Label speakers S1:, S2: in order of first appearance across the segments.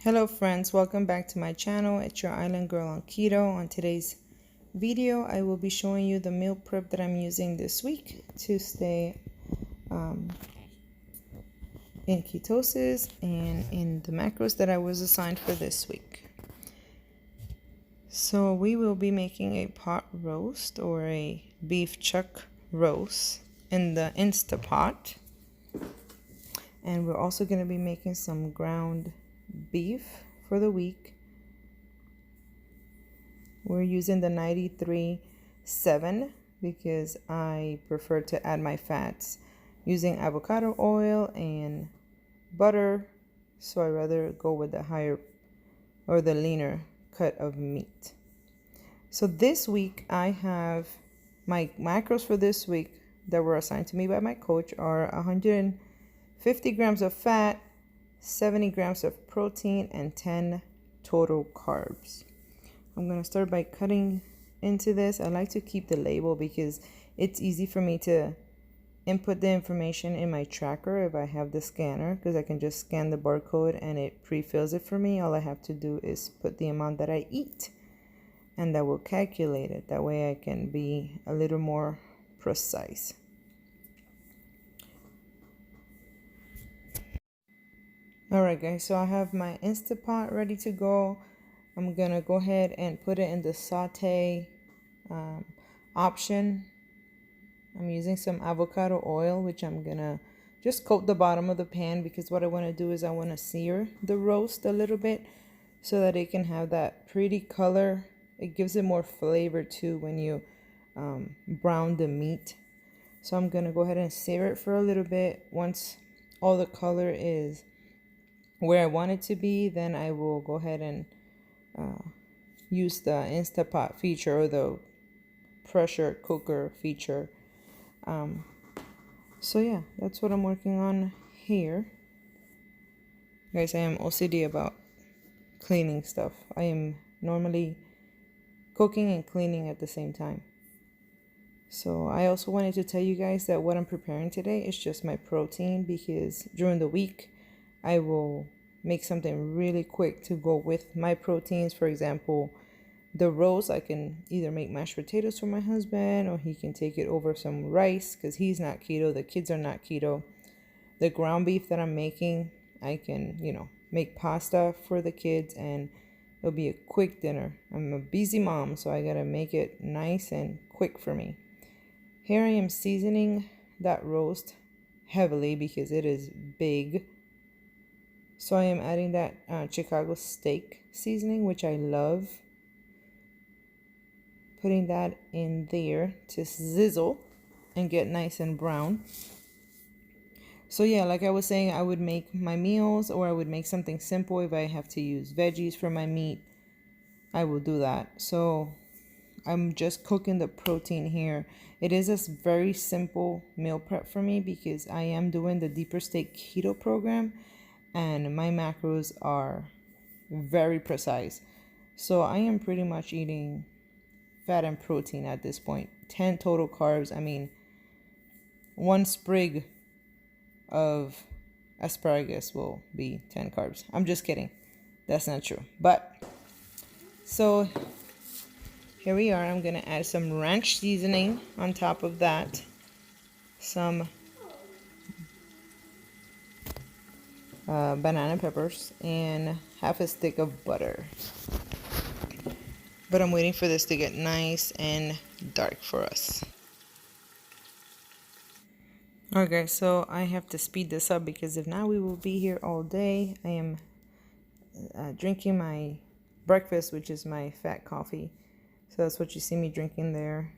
S1: Hello friends, welcome back to my channel. It's your island girl on keto. On today's video I will be showing you the meal prep that I'm using this week to stay in ketosis and in the macros that I was assigned for this week. So we will be making a pot roast or a beef chuck roast in the Instapot, and we're also going to be making some ground beef for the week. We're using the 93.7 because I prefer to add my fats using avocado oil and butter, so I rather go with the higher or the leaner cut of meat. So this week I have my macros for this week that were assigned to me by my coach are 150 grams of fat, 70 grams of protein, and 10 total carbs. I'm going to start by cutting into this. I like to keep the label because it's easy for me to input the information in my tracker if I have the scanner, because I can just scan the barcode and it pre-fills it for me. All I have to do is put the amount that I eat and that will calculate it. That way I can be a little more precise. Alright guys, so I have my Instapot ready to go. I'm going to go ahead and put it in the saute option. I'm using some avocado oil, which I'm going to just coat the bottom of the pan, because what I want to do is I want to sear the roast a little bit so that it can have that pretty color. It gives it more flavor too when you brown the meat. So I'm going to go ahead and sear it for a little bit. Once all the color is where I want it to be, then I will go ahead and use the Instapot feature or the pressure cooker feature. So yeah, that's what I'm working on here. Guys, I am OCD about cleaning stuff. I am normally cooking and cleaning at the same time. So I also wanted to tell you guys that what I'm preparing today is just my protein, because during the week I will make something really quick to go with my proteins. For example, the roast, I can either make mashed potatoes for my husband, or he can take it over some rice because he's not keto. The kids are not keto. The ground beef that I'm making, I can, make pasta for the kids, and it'll be a quick dinner. I'm a busy mom, so I gotta make it nice and quick for me. Here I am seasoning that roast heavily because it is big. So I am adding that Chicago steak seasoning, which I love. Putting that in there to sizzle and get nice and brown. So yeah, like I was saying, I would make my meals, or I would make something simple. If I have to use veggies for my meat, I will do that. So I'm just cooking the protein here. It is a very simple meal prep for me because I am doing the Deeper State Keto program, and my macros are very precise. So I am pretty much eating fat and protein at this point. 10 total carbs. I mean, one sprig of asparagus will be 10 carbs. I'm just kidding. That's not true. But, so here we are. I'm going to add some ranch seasoning on top of that. Some banana peppers and half a stick of butter. But I'm waiting for this to get nice and dark for us. Alright guys, so I have to speed this up because if not we will be here all day. I am drinking my breakfast, which is my fat coffee. So that's what you see me drinking there.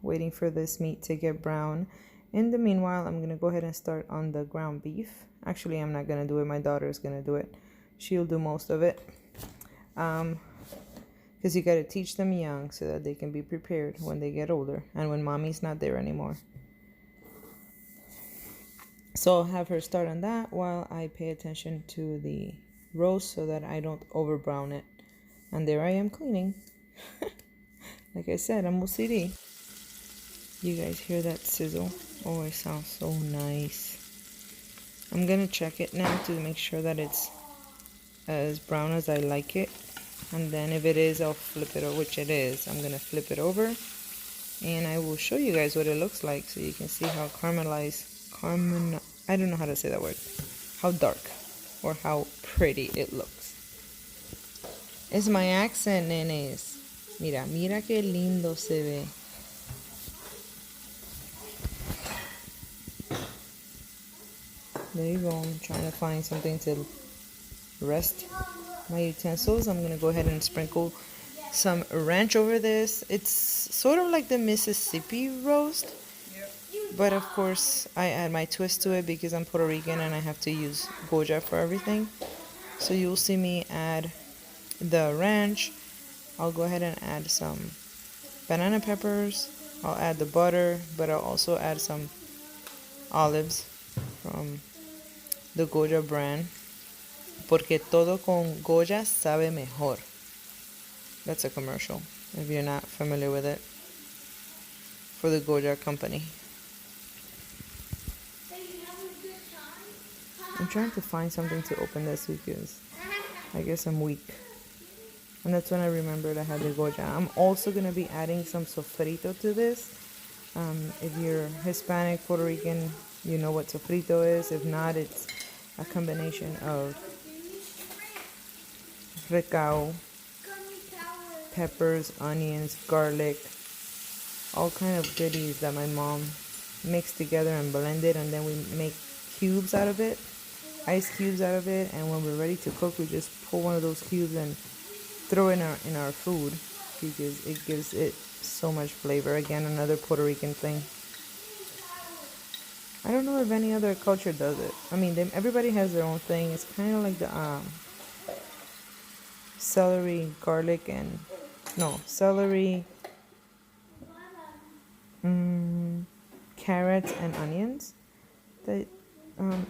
S1: Waiting for this meat to get brown. In the meanwhile, I'm going to go ahead and start on the ground beef. Actually, I'm not going to do it. My daughter is going to do it. She'll do most of it. Because you got to teach them young so that they can be prepared when they get older and when mommy's not there anymore. So I'll have her start on that while I pay attention to the roast so that I don't over brown it. And there I am cleaning. Like I said, I'm OCD. You guys hear that sizzle? Oh, it sounds so nice. I'm going to check it now to make sure that it's as brown as I like it. And then if it is, I'll flip it over, which it is. I'm gonna flip it over and I will show you guys what it looks like so you can see how I don't know how to say that word. How dark or how pretty it looks. Es my accent, nenes. Mira, mira qué lindo se ve. There you go. I'm trying to find something to rest my utensils. I'm gonna go ahead and sprinkle some ranch over this. It's sort of like the Mississippi roast, but of course I add my twist to it because I'm Puerto Rican and I have to use Goja for everything. So you'll see me add the ranch. I'll go ahead and add some banana peppers. I'll add the butter, but I'll also add some olives from the Goja brand. Porque todo con Goya sabe mejor. That's a commercial, if you're not familiar with it, for the Goja company. I'm trying to find something to open this because I guess I'm weak. And that's when I remembered I had the Goja. I'm also going to be adding some sofrito to this. If you're Hispanic, Puerto Rican, you know what sofrito is. If not, it's a combination of recao, peppers, onions, garlic, all kind of goodies that my mom mixed together and blended, and then we make cubes out of it, ice cubes out of it, and when we're ready to cook, we just pull one of those cubes and throw it in our food because it gives it so much flavor. Again, another Puerto Rican thing. I don't know if any other culture does it. I mean, everybody has their own thing. It's kind of like the celery, garlic, and celery, carrots, and onions that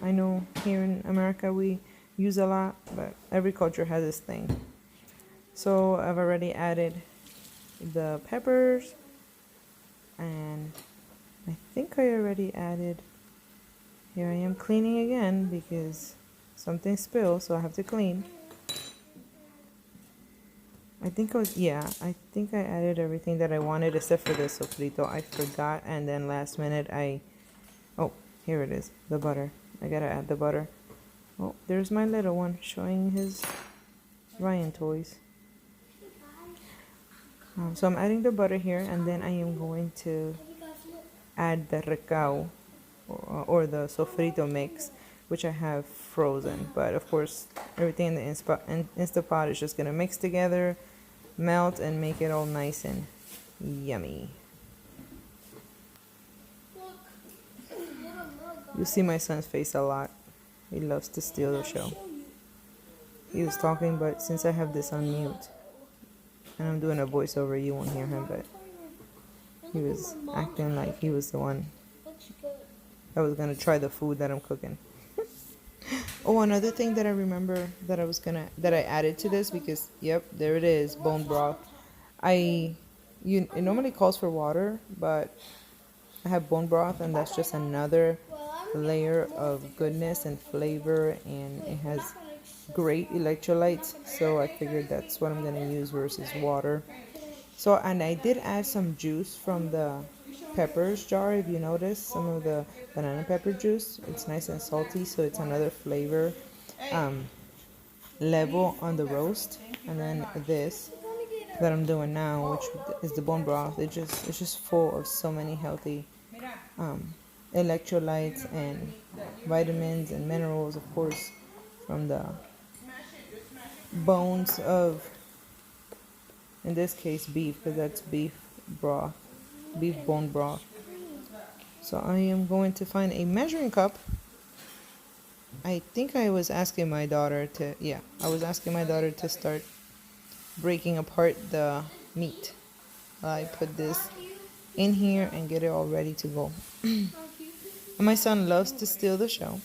S1: I know here in America we use a lot, but every culture has this thing. So I've already added the peppers, and I think I already added. Here I am cleaning again because something spilled, so I have to clean. I think I added everything that I wanted except for the sofrito. I forgot, and then last minute oh, here it is, the butter. I gotta add the butter. Oh, there's my little one showing his Ryan toys. So I'm adding the butter here, and then I am going to add the recao or the sofrito mix, which I have frozen. But of course, everything in the Instapot is just gonna mix together, melt, and make it all nice and yummy. You see my son's face a lot. He loves to steal the show. He was talking, but since I have this on mute and I'm doing a voiceover, you won't hear him, but he was acting like he was the one that was gonna try the food that I'm cooking. Oh, another thing that I remember that I added to this, because yep, there it is, bone broth. It normally calls for water, but I have bone broth, and that's just another layer of goodness and flavor, and it has great electrolytes, so I figured that's what I'm gonna use versus water. So, and I did add some juice from the peppers jar. If you notice, some of the banana pepper juice, it's nice and salty, so it's another flavor level on the roast. And then this that I'm doing now, which is the bone broth, it's just full of so many healthy electrolytes and vitamins and minerals, of course, from the bones of, in this case, beef, because that's beef broth, beef bone broth. So I am going to find a measuring cup. I think I was asking my daughter to start breaking apart the meat. I put this in here and get it all ready to go. And my son loves to steal the show.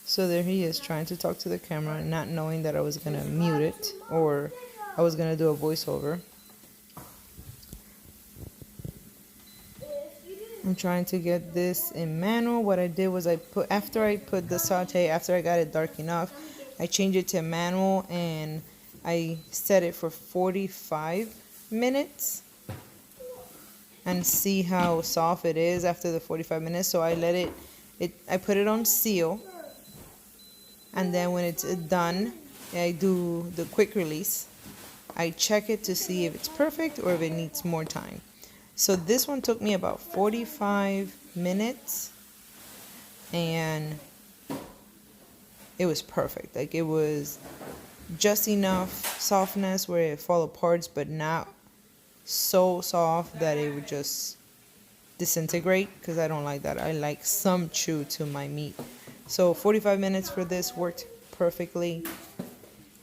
S1: So there he is, trying to talk to the camera, not knowing that I was going to mute it or I was going to do a voiceover. I'm trying to get this in manual. What I did was after I got it dark enough, I changed it to manual and I set it for 45 minutes and see how soft it is after the 45 minutes. So I let I put it on seal, and then when it's done, I do the quick release. I check it to see if it's perfect or if it needs more time. So this one took me about 45 minutes and it was perfect. Like, it was just enough softness where it fall apart, but not so soft that it would just disintegrate, because I don't like that. I like some chew to my meat. So 45 minutes for this worked perfectly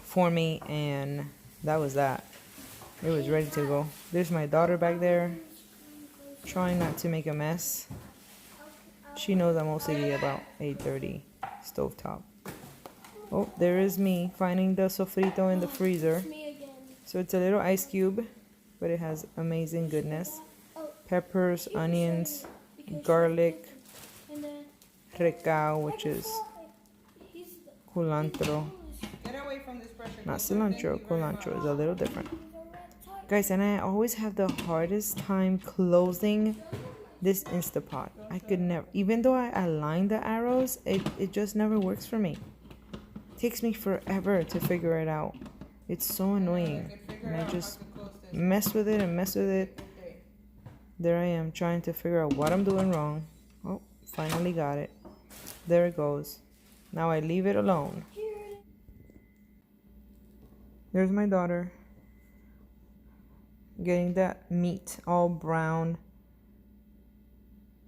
S1: for me, and that was that. It was ready to go. There's my daughter back there trying not to make a mess. She knows I'm OCD about 8:30 stovetop. Oh, there is me finding the sofrito in the freezer. So it's a little ice cube, but it has amazing goodness. Peppers, onions, garlic, recao, which is culantro. Not cilantro, culantro is a little different. Guys, and I always have the hardest time closing this Instapot. I could never, even though I align the arrows, it just never works for me. It takes me forever to figure it out. It's so annoying. And I just mess with it and mess with it. There I am trying to figure out what I'm doing wrong. Oh, finally got it. There it goes. Now I leave it alone. There's my daughter getting that meat all brown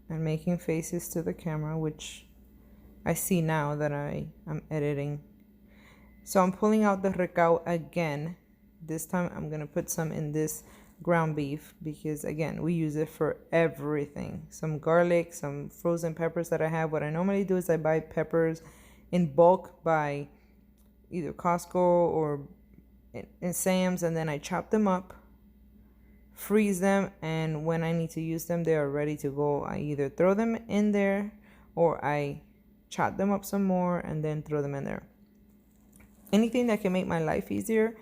S1: and making faces to the camera, which I see now that I'm editing. So I'm pulling out the recao again. This time I'm gonna put some in this ground beef because, again, we use it for everything. Some garlic, some frozen peppers that I have. What I normally do is I buy peppers in bulk by either Costco or in Sam's, and then I chop them up, freeze them, and when I need to use them, they are ready to go. I either throw them in there or I chop them up some more and then throw them in there. Anything that can make my life easier,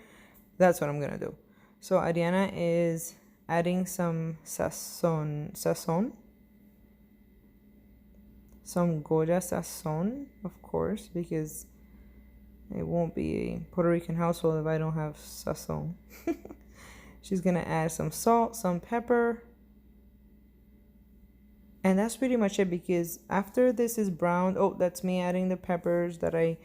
S1: that's what I'm gonna do. So Ariana is adding some sazon, some Goya sazon, of course, because it won't be a Puerto Rican household if I don't have sazon. She's gonna add some salt, some pepper, and that's pretty much it, because after this is browned, oh, that's me adding the peppers that I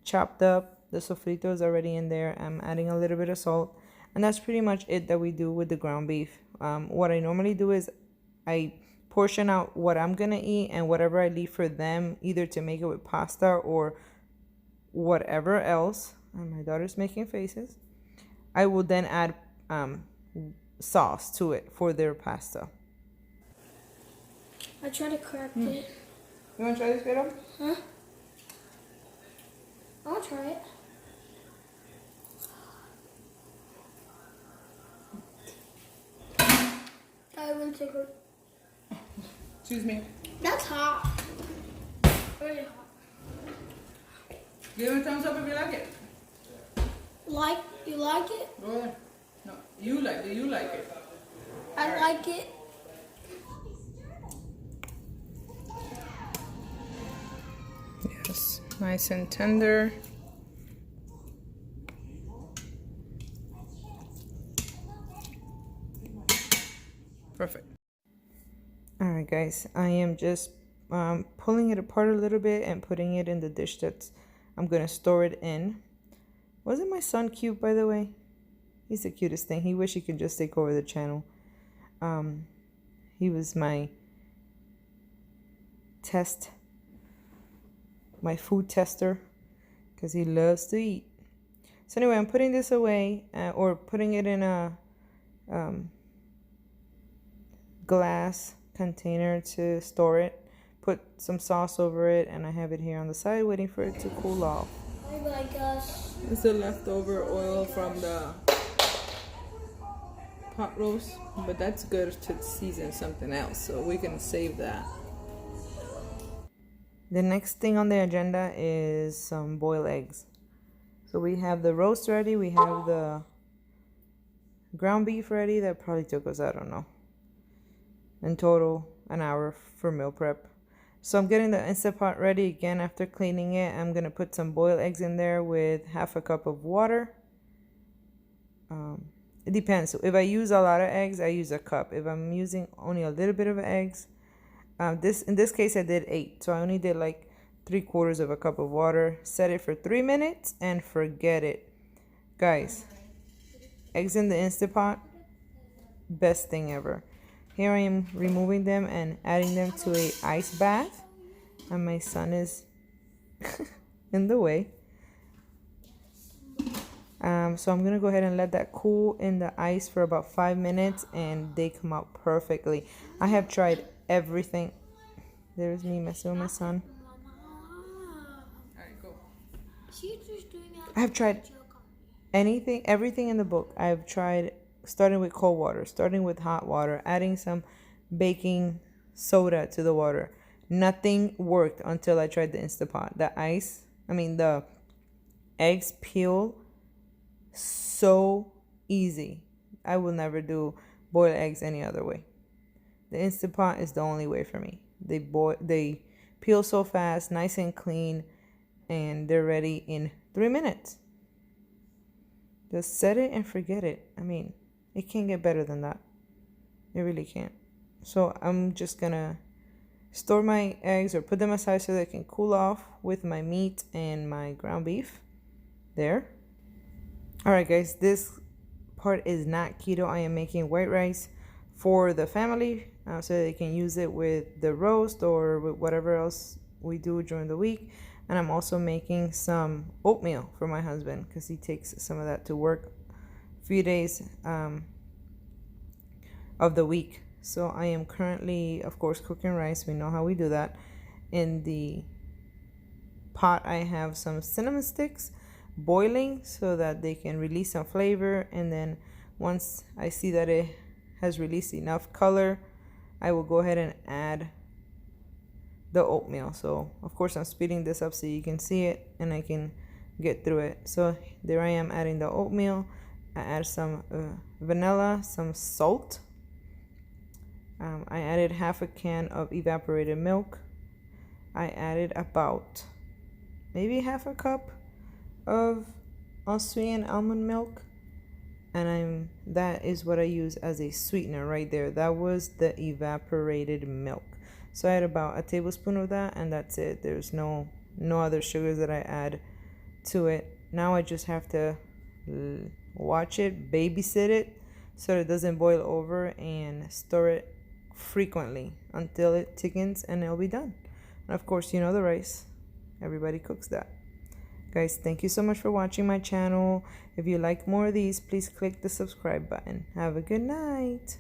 S1: chopped up. The sofrito is already in there. I'm adding a little bit of salt, and that's pretty much it that we do with the ground beef. What I normally do is I portion out what I'm gonna eat and whatever I leave for them, either to make it with pasta or whatever else. And my daughter's making faces. I will then add sauce to it for their pasta.
S2: I tried to crack it.
S1: You want to try this, Pedro?
S2: Huh? I'll try it. I will take it.
S1: Excuse me.
S2: That's hot. Really hot.
S1: Give it a thumbs up if you like it.
S2: You like it?
S1: Go ahead. No, you like it. You like it.
S2: I like it.
S1: Yes, nice and tender. Perfect. All right, guys, I am just pulling it apart a little bit and putting it in the dish that I'm gonna store it in. Wasn't my son cute, by the way? He's the cutest thing. He wish he could just take over the channel. He was my food tester, because he loves to eat. So anyway, I'm putting this away, or putting it in a glass container to store it. Put some sauce over it, and I have it here on the side waiting for it to cool off.
S2: I like us.
S1: It's the leftover oil from the pot roast, but that's good to season something else, so we can save that. The next thing on the agenda is some boiled eggs. So we have the roast ready. We have the ground beef ready. That probably took us, I don't know, in total an hour for meal prep. So I'm getting the Instapot ready again after cleaning it. I'm going to put some boiled eggs in there with half a cup of water. It depends. So if I use a lot of eggs, I use a cup. If I'm using only a little bit of eggs, in this case I did 8. So I only did like 3/4 of a cup of water. Set it for 3 minutes and forget it. Guys, eggs in the Instapot, best thing ever. Here I am removing them and adding them to a ice bath. And my son is in the way. So I'm gonna go ahead and let that cool in the ice for about 5 minutes, and they come out perfectly. I have tried everything. There's me messing with my son.
S2: Alright, go. She's just doing that.
S1: I have tried everything in the book. I've tried starting with cold water, starting with hot water, adding some baking soda to the water. Nothing worked until I tried the Instapot. The eggs peel so easy. I will never do boiled eggs any other way. The Instapot is the only way for me. They peel so fast, nice and clean, and they're ready in 3 minutes. Just set it and forget it. I mean, it can't get better than that. It really can't. So I'm just gonna store my eggs or put them aside so they can cool off with my meat and my ground beef. There. Alright guys, this part is not keto. I am making white rice for the family so they can use it with the roast or with whatever else we do during the week. And I'm also making some oatmeal for my husband because he takes some of that to work a few days of the week. So I am currently, of course, cooking rice. We know how we do that. In the pot, I have some cinnamon sticks boiling so that they can release some flavor, and then once I see that it has released enough color, I will go ahead and add the oatmeal. So of course I'm speeding this up so you can see it and I can get through it. So there I am adding the oatmeal. I add some vanilla, some salt. I added half a can of evaporated milk. I added about maybe half a cup of Austrian almond milk, and that is what I use as a sweetener right there. That was the evaporated milk. So I add about a tablespoon of that, and that's it. There's no other sugars that I add to it. Now I just have to watch it, babysit it so it doesn't boil over, and stir it frequently until it thickens, and it'll be done. And of course, you know the rice. Everybody cooks that. Guys, thank you so much for watching my channel. If you like more of these, please click the subscribe button. Have a good night.